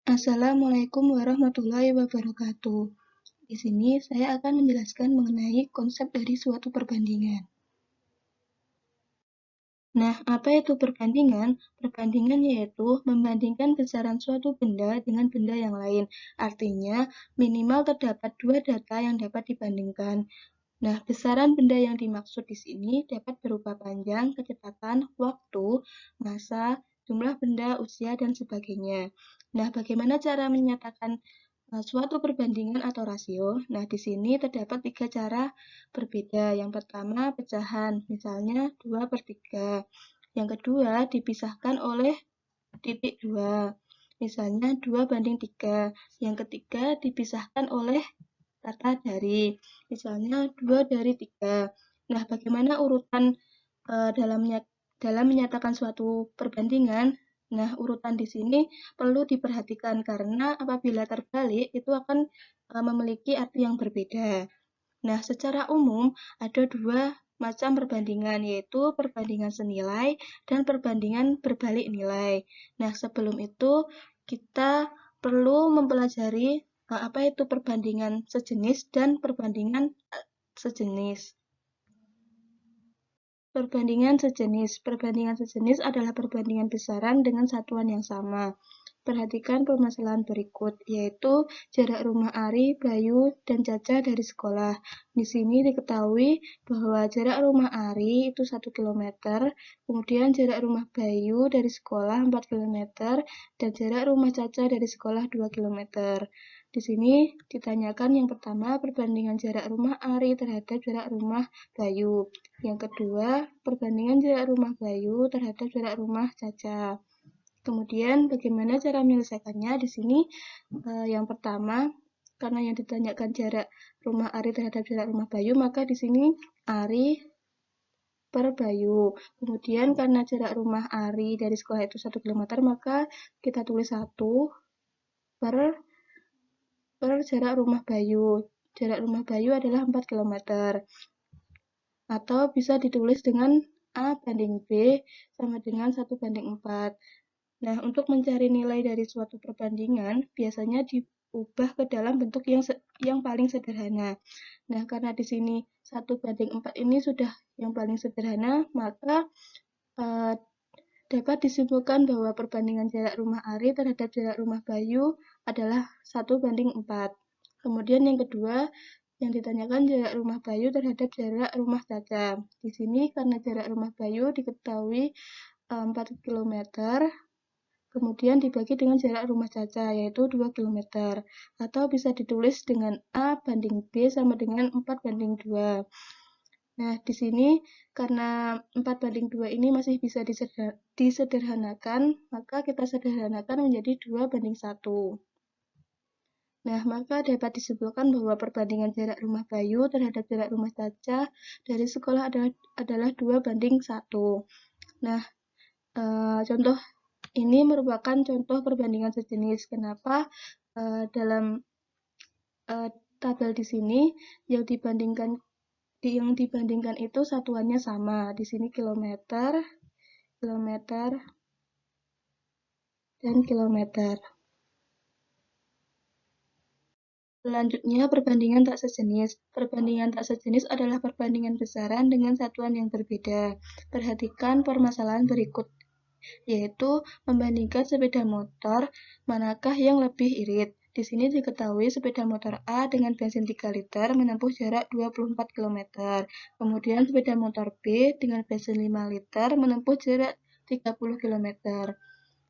Assalamualaikum warahmatullahi wabarakatuh. Di sini saya akan menjelaskan mengenai konsep dari suatu perbandingan. Nah, apa itu perbandingan? Perbandingan yaitu membandingkan besaran suatu benda dengan benda yang lain. Artinya, minimal terdapat dua data yang dapat dibandingkan. Nah, besaran benda yang dimaksud di sini dapat berupa panjang, kecepatan, waktu, massa, jumlah benda, usia, dan sebagainya. Nah, bagaimana cara menyatakan suatu perbandingan atau rasio? Nah, di sini terdapat tiga cara berbeda. Yang pertama, pecahan, misalnya 2/3. Yang kedua, dipisahkan oleh titik 2, misalnya 2/3. Yang ketiga, dipisahkan oleh tata dari, misalnya 2/3. Nah, bagaimana urutan dalam menyatakan suatu perbandingan? Nah, urutan di sini perlu diperhatikan karena apabila terbalik itu akan memiliki arti yang berbeda. Nah, secara umum ada dua macam perbandingan, yaitu perbandingan senilai dan perbandingan berbalik nilai. Nah, sebelum itu kita perlu mempelajari apa itu perbandingan sejenis dan perbandingan sejenis. Perbandingan sejenis adalah perbandingan besaran dengan satuan yang sama. Perhatikan permasalahan berikut, yaitu jarak rumah Ari, Bayu, dan Caca dari sekolah. Di sini diketahui bahwa jarak rumah Ari itu 1 km, kemudian jarak rumah Bayu dari sekolah 4 km, dan jarak rumah Caca dari sekolah 2 km. Di sini ditanyakan yang pertama, perbandingan jarak rumah Ari terhadap jarak rumah Bayu. Yang kedua, perbandingan jarak rumah Bayu terhadap jarak rumah Caca. Kemudian bagaimana cara menyelesaikannya? Di sini yang pertama, karena yang ditanyakan jarak rumah Ari terhadap jarak rumah Bayu, maka di sini Ari per Bayu. Kemudian karena jarak rumah Ari dari sekolah itu 1 km, maka kita tulis 1 per jarak rumah Bayu. Jarak rumah Bayu adalah 4 km. Atau bisa ditulis dengan A banding B sama dengan 1/4. Nah, untuk mencari nilai dari suatu perbandingan, biasanya diubah ke dalam bentuk yang paling sederhana. Nah, karena di sini 1/4 ini sudah yang paling sederhana, maka dapat disimpulkan bahwa perbandingan jarak rumah Ari terhadap jarak rumah Bayu adalah 1/4. Kemudian yang kedua, yang ditanyakan jarak rumah Bayu terhadap jarak rumah Caca. Di sini karena jarak rumah Bayu diketahui 4 km, kemudian dibagi dengan jarak rumah Caca, yaitu 2 km. Atau bisa ditulis dengan A banding B sama dengan 4/2. Nah, di sini karena 4/2 ini masih bisa disederhanakan, maka kita sederhanakan menjadi 2/1. Nah, maka dapat disimpulkan bahwa perbandingan jarak rumah Bayu terhadap jarak rumah Caca dari sekolah adalah 2/1. Nah, contoh ini merupakan contoh perbandingan sejenis. Kenapa dalam tabel di sini yang dibandingkan itu satuannya sama. Di sini kilometer, dan kilometer. Selanjutnya, perbandingan tak sejenis. Perbandingan tak sejenis adalah perbandingan besaran dengan satuan yang berbeda. Perhatikan permasalahan berikut, yaitu membandingkan sepeda motor, manakah yang lebih irit. Di sini diketahui sepeda motor A dengan bensin 3 liter menempuh jarak 24 km. Kemudian sepeda motor B dengan bensin 5 liter menempuh jarak 30 km.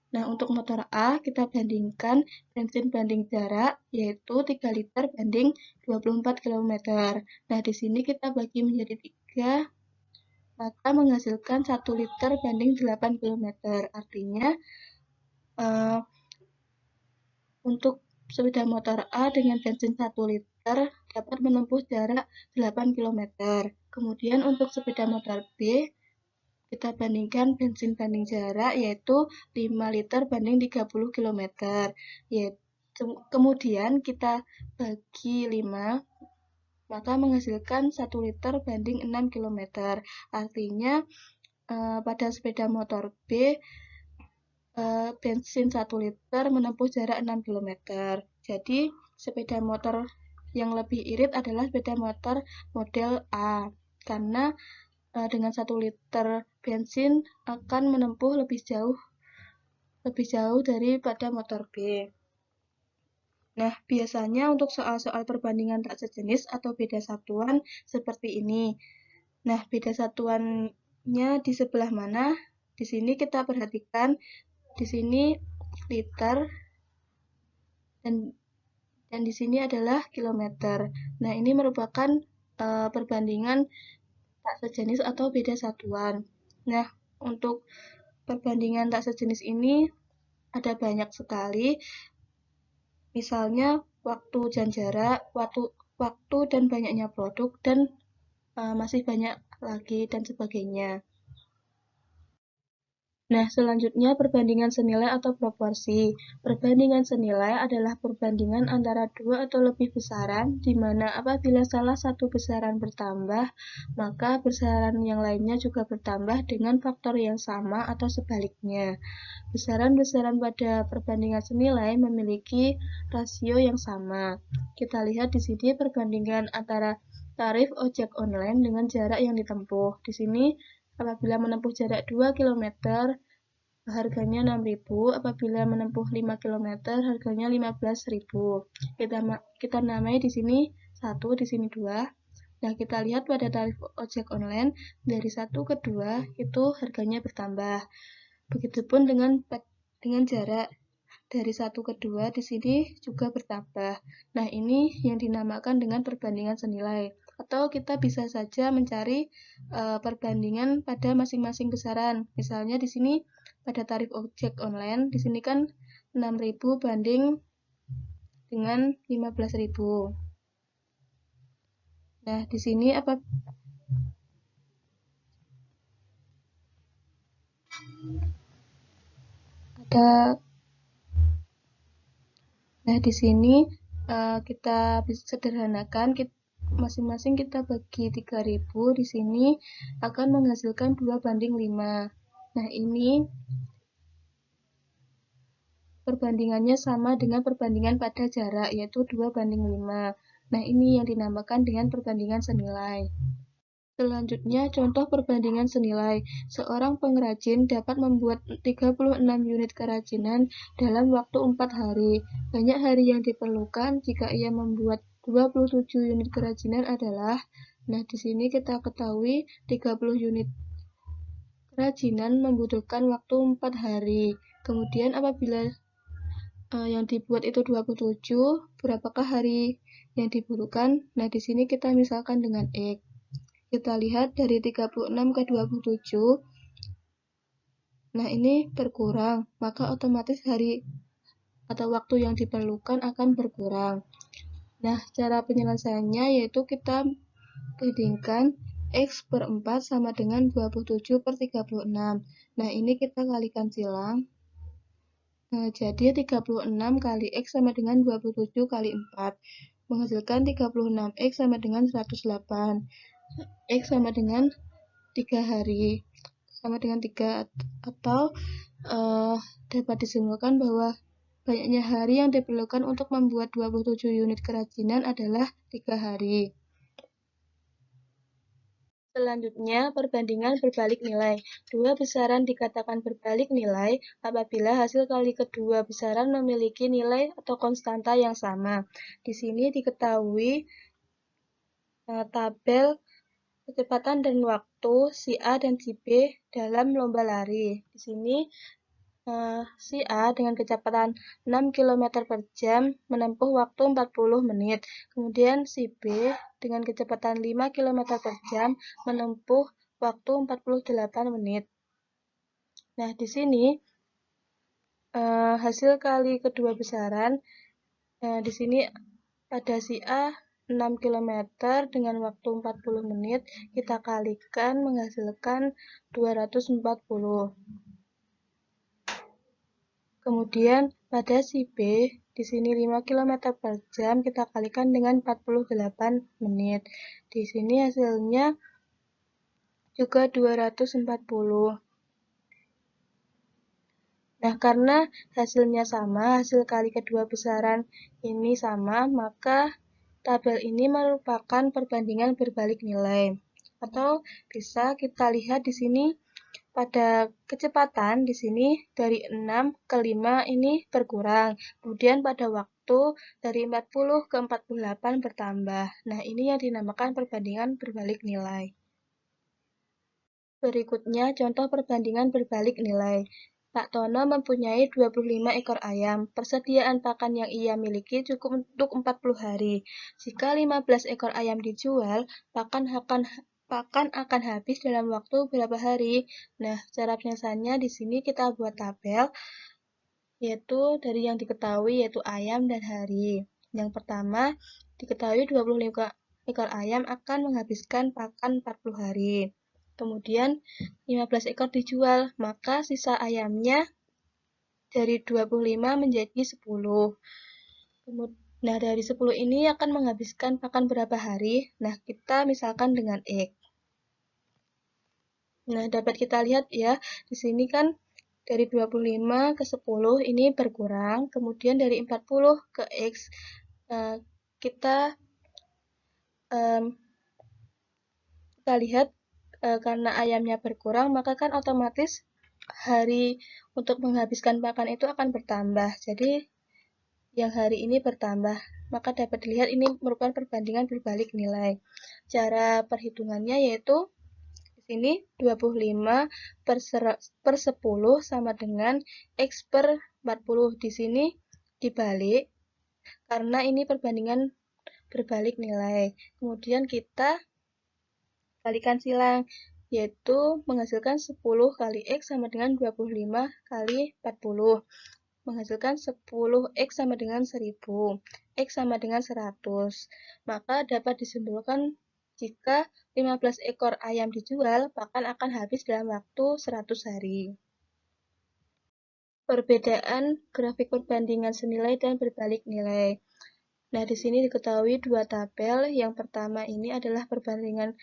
Nah, untuk motor A kita bandingkan bensin banding jarak, yaitu 3 liter banding 24 km. Nah, di sini kita bagi menjadi 3, maka menghasilkan 1 liter banding 8 km. Artinya, untuk sepeda motor A dengan bensin 1 liter dapat menempuh jarak 8 km. Kemudian untuk sepeda motor B, kita bandingkan bensin banding jarak, yaitu 5 liter banding 30 km. Kemudian kita bagi 5, maka menghasilkan 1 liter banding 6 km. Artinya pada sepeda motor B bensin 1 liter menempuh jarak 6 km. Jadi, sepeda motor yang lebih irit adalah sepeda motor model A, karena dengan 1 liter bensin akan menempuh lebih jauh daripada motor B. Nah, biasanya untuk soal-soal perbandingan tak sejenis atau beda satuan seperti ini. Nah, beda satuannya di sebelah mana? Di sini kita perhatikan, di sini liter dan di sini adalah kilometer. Nah, ini merupakan perbandingan tak sejenis atau beda satuan. Nah, untuk perbandingan tak sejenis ini ada banyak sekali. Misalnya waktu dan jarak, waktu dan banyaknya produk, dan masih banyak lagi dan sebagainya. Nah, selanjutnya perbandingan senilai atau proporsi. Perbandingan senilai adalah perbandingan antara dua atau lebih besaran, di mana apabila salah satu besaran bertambah, maka besaran yang lainnya juga bertambah dengan faktor yang sama atau sebaliknya. Besaran-besaran pada perbandingan senilai memiliki rasio yang sama. Kita lihat di sini perbandingan antara tarif ojek online dengan jarak yang ditempuh. Di sini apabila menempuh jarak 2 km, harganya 6.000, apabila menempuh 5 km, harganya 15.000. Kita namai di sini 1, di sini 2. Nah, kita lihat pada tarif ojek online dari 1 ke 2 itu harganya bertambah. Begitupun dengan jarak dari 1 ke 2 di sini juga bertambah. Nah, ini yang dinamakan dengan perbandingan senilai. Atau kita bisa saja mencari perbandingan pada masing-masing besaran. Misalnya di sini pada tarif ojek online, di sini kan 6.000 banding dengan 15.000. Nah, di sini Nah, di sini kita bisa sederhanakan, masing-masing kita bagi 3.000, di sini akan menghasilkan 2:5. Nah, ini perbandingannya sama dengan perbandingan pada jarak, yaitu 2:5. Nah, ini yang dinamakan dengan perbandingan senilai. Selanjutnya, contoh perbandingan senilai. Seorang pengrajin dapat membuat 36 unit kerajinan dalam waktu 4 hari. Banyak hari yang diperlukan jika ia membuat 27 unit kerajinan adalah, nah di sini kita ketahui 30 unit kerajinan membutuhkan waktu 4 hari. Kemudian apabila yang dibuat itu 27, berapakah hari yang dibutuhkan? Nah, di sini kita misalkan dengan X. Kita lihat dari 36 ke 27, nah ini berkurang, maka otomatis hari atau waktu yang diperlukan akan berkurang. Nah, cara penyelesaiannya yaitu kita bandingkan X per 4 sama dengan 27 per 36. Nah, ini kita kalikan silang. Nah, jadi 36 kali X sama dengan 27 kali 4. Menghasilkan 36X sama dengan 108. X sama dengan 3 hari. Sama dengan 3, atau dapat disimpulkan bahwa banyaknya hari yang diperlukan untuk membuat 27 unit kerajinan adalah 3 hari. Selanjutnya, perbandingan berbalik nilai. Dua besaran dikatakan berbalik nilai apabila hasil kali kedua besaran memiliki nilai atau konstanta yang sama. Di sini diketahui tabel kecepatan dan waktu si A dan si B dalam lomba lari. Di sini si A dengan kecepatan 6 km per jam menempuh waktu 40 menit. Kemudian si B dengan kecepatan 5 km per jam menempuh waktu 48 menit. Nah, di sini hasil kali kedua besaran, di sini pada si A 6 km dengan waktu 40 menit, kita kalikan menghasilkan 240. Kemudian pada si B, di sini 5 km per jam, kita kalikan dengan 48 menit. Di sini hasilnya juga 240. Nah, karena hasilnya sama, hasil kali kedua besaran ini sama, maka tabel ini merupakan perbandingan berbalik nilai. Atau bisa kita lihat di sini pada kecepatan di sini dari 6 ke 5 ini berkurang. Kemudian pada waktu dari 40 ke 48 bertambah. Nah, ini yang dinamakan perbandingan berbalik nilai. Berikutnya contoh perbandingan berbalik nilai. Pak Tono mempunyai 25 ekor ayam. Persediaan pakan yang ia miliki cukup untuk 40 hari. Jika 15 ekor ayam dijual, pakan akan habis dalam waktu berapa hari? Nah, cara penyelesaiannya di sini kita buat tabel, yaitu dari yang diketahui yaitu ayam dan hari. Yang pertama, diketahui 25 ekor ayam akan menghabiskan pakan 40 hari. Kemudian 15 ekor dijual, maka sisa ayamnya dari 25 menjadi 10. Nah, dari 10 ini akan menghabiskan pakan berapa hari? Nah, kita misalkan dengan X. Nah, dapat kita lihat ya, di sini kan dari 25 ke 10 ini berkurang, kemudian dari 40 ke X kita lihat karena ayamnya berkurang, maka kan otomatis hari untuk menghabiskan pakan itu akan bertambah. Jadi yang hari ini bertambah, maka dapat dilihat ini merupakan perbandingan berbalik nilai. Cara perhitungannya yaitu di sini 25 per 10 sama dengan X per 40. Di sini dibalik karena ini perbandingan berbalik nilai. Kemudian kita kalikan silang, yaitu menghasilkan 10 kali X sama dengan 25 kali 40. Menghasilkan 10X sama dengan 1000. X sama dengan 100. Maka dapat disimpulkan jika 15 ekor ayam dijual, pakan akan habis dalam waktu 100 hari. Perbedaan grafik perbandingan senilai dan berbalik nilai. Nah, di sini diketahui dua tabel. Yang pertama ini adalah perbandingan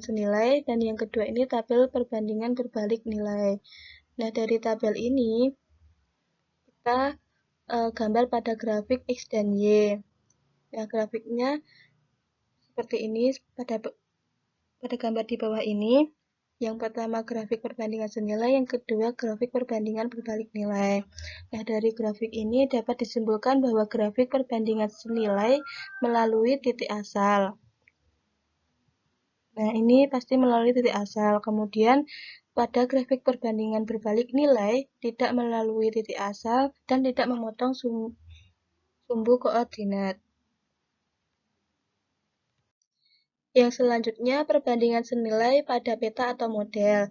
senilai, dan yang kedua ini tabel perbandingan berbalik nilai. Nah, dari tabel ini kita gambar pada grafik X dan Y. Nah, grafiknya seperti ini pada gambar di bawah ini. Yang pertama grafik perbandingan senilai, yang kedua grafik perbandingan berbalik nilai. Nah, dari grafik ini dapat disimpulkan bahwa grafik perbandingan senilai melalui titik asal. Nah, ini pasti melalui titik asal. Kemudian, pada grafik perbandingan berbalik nilai, tidak melalui titik asal dan tidak memotong sumbu koordinat. Yang selanjutnya, perbandingan senilai pada peta atau model.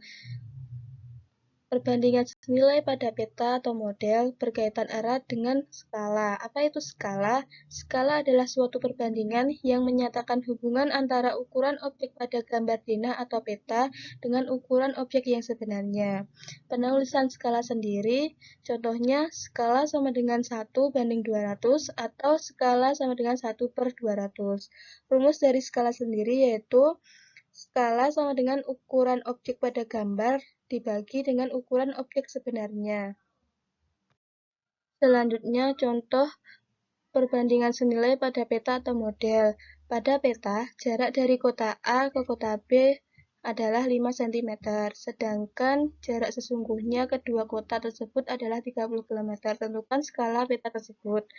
Perbandingan senilai pada peta atau model berkaitan erat dengan skala. Apa itu skala? Skala adalah suatu perbandingan yang menyatakan hubungan antara ukuran objek pada gambar denah atau peta dengan ukuran objek yang sebenarnya. Penulisan skala sendiri, contohnya skala sama dengan 1:200 atau skala sama dengan 1/200. Rumus dari skala sendiri yaitu skala sama dengan ukuran objek pada gambar dibagi dengan ukuran objek sebenarnya. Selanjutnya, contoh perbandingan senilai pada peta atau model. Pada peta, jarak dari kota A ke kota B adalah 5 cm, sedangkan jarak sesungguhnya kedua kota tersebut adalah 30 km. Tentukan skala peta tersebut.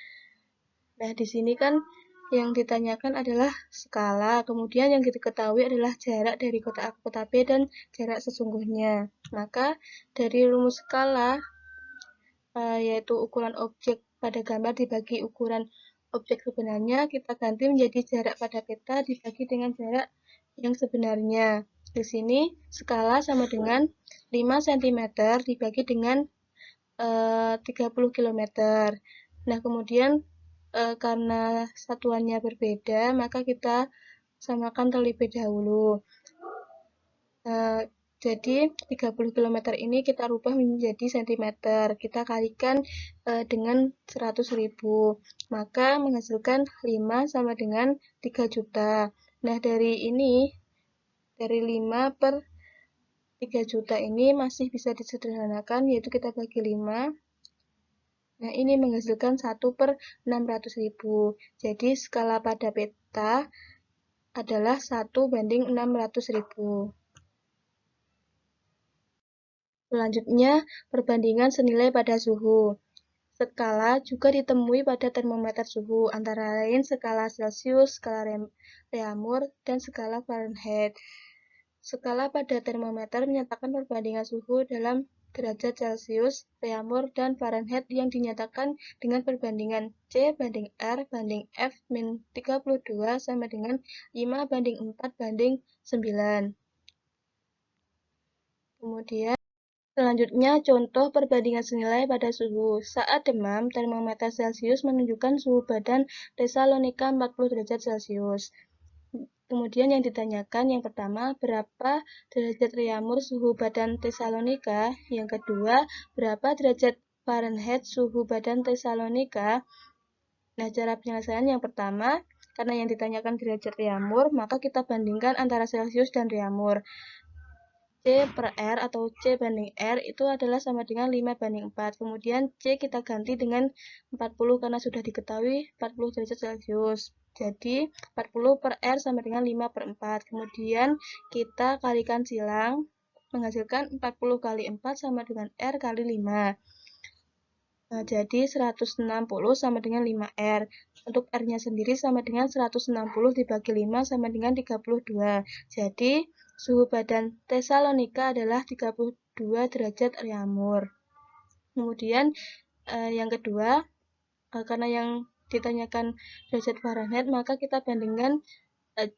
Nah, di sini kan yang ditanyakan adalah skala, kemudian yang diketahui adalah jarak dari kota A ke kota B dan jarak sesungguhnya. Maka dari rumus skala, yaitu ukuran objek pada gambar dibagi ukuran objek sebenarnya, kita ganti menjadi jarak pada peta dibagi dengan jarak yang sebenarnya. Di sini skala sama dengan 5 cm dibagi dengan 30 km. Nah, kemudian karena satuannya berbeda, maka kita samakan terlebih dahulu. Jadi 30 km ini kita rubah menjadi cm. Kita kalikan dengan 100.000. Maka menghasilkan 5 sama dengan 3 juta. Nah, dari ini, dari 5 per 3 juta ini masih bisa disederhanakan, yaitu kita bagi 5. Nah, ini menghasilkan 1/600.000. Jadi, skala pada peta adalah 1/600.000. Selanjutnya, perbandingan senilai pada suhu. Skala juga ditemui pada termometer suhu, antara lain skala Celcius, skala Reaumur, dan skala Fahrenheit. Skala pada termometer menyatakan perbandingan suhu dalam derajat Celcius, Reaumur, dan Fahrenheit yang dinyatakan dengan perbandingan C banding R banding F min 32 sama dengan 5/4/9. Kemudian, selanjutnya, contoh perbandingan senilai pada suhu. Saat demam, termometer Celcius menunjukkan suhu badan Tesalonika 40 derajat Celcius. Kemudian yang ditanyakan yang pertama, berapa derajat Reaumur suhu badan Tesalonika? Yang kedua, berapa derajat Fahrenheit suhu badan Tesalonika? Nah, cara penyelesaian yang pertama, karena yang ditanyakan derajat Reaumur, maka kita bandingkan antara Celcius dan Reaumur. C per R atau C banding R itu adalah sama dengan 5/4. Kemudian C kita ganti dengan 40 karena sudah diketahui 40 derajat Celcius. Jadi 40 per R sama dengan 5/4. Kemudian kita kalikan silang, menghasilkan 40 kali 4 sama dengan R kali 5. Nah, jadi 160 sama dengan 5R. Untuk R-nya sendiri sama dengan 160 dibagi 5 sama dengan 32. Jadi, suhu badan Tesalonika adalah 32 derajat Reaumur. Kemudian, yang kedua, karena yang ditanyakan derajat Fahrenheit, maka kita bandingkan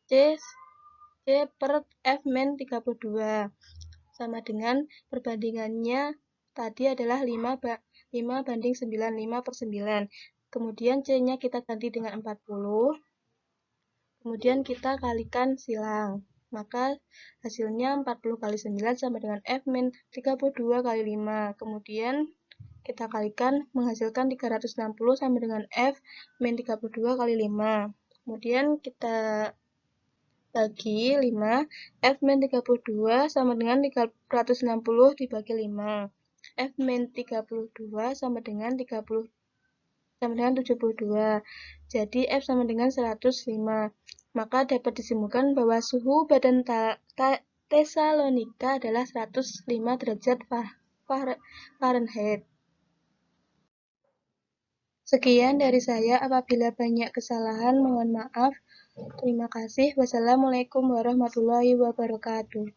C per F min 32. Sama dengan perbandingannya tadi adalah 5/9, 5/9. Kemudian C-nya kita ganti dengan 40. Kemudian kita kalikan silang. Maka hasilnya 40 kali 9 sama dengan F min 32 kali 5. Kemudian kita kalikan menghasilkan 360 sama dengan F min 32 kali 5. Kemudian kita bagi 5, F min 32 sama dengan 360 dibagi 5. F min 32 sama dengan 72. Jadi F sama dengan 105. Maka dapat disimpulkan bahwa suhu badan Tesalonika adalah 105 derajat Fahrenheit. Sekian dari saya, apabila banyak kesalahan mohon maaf. Terima kasih. Wassalamualaikum warahmatullahi wabarakatuh.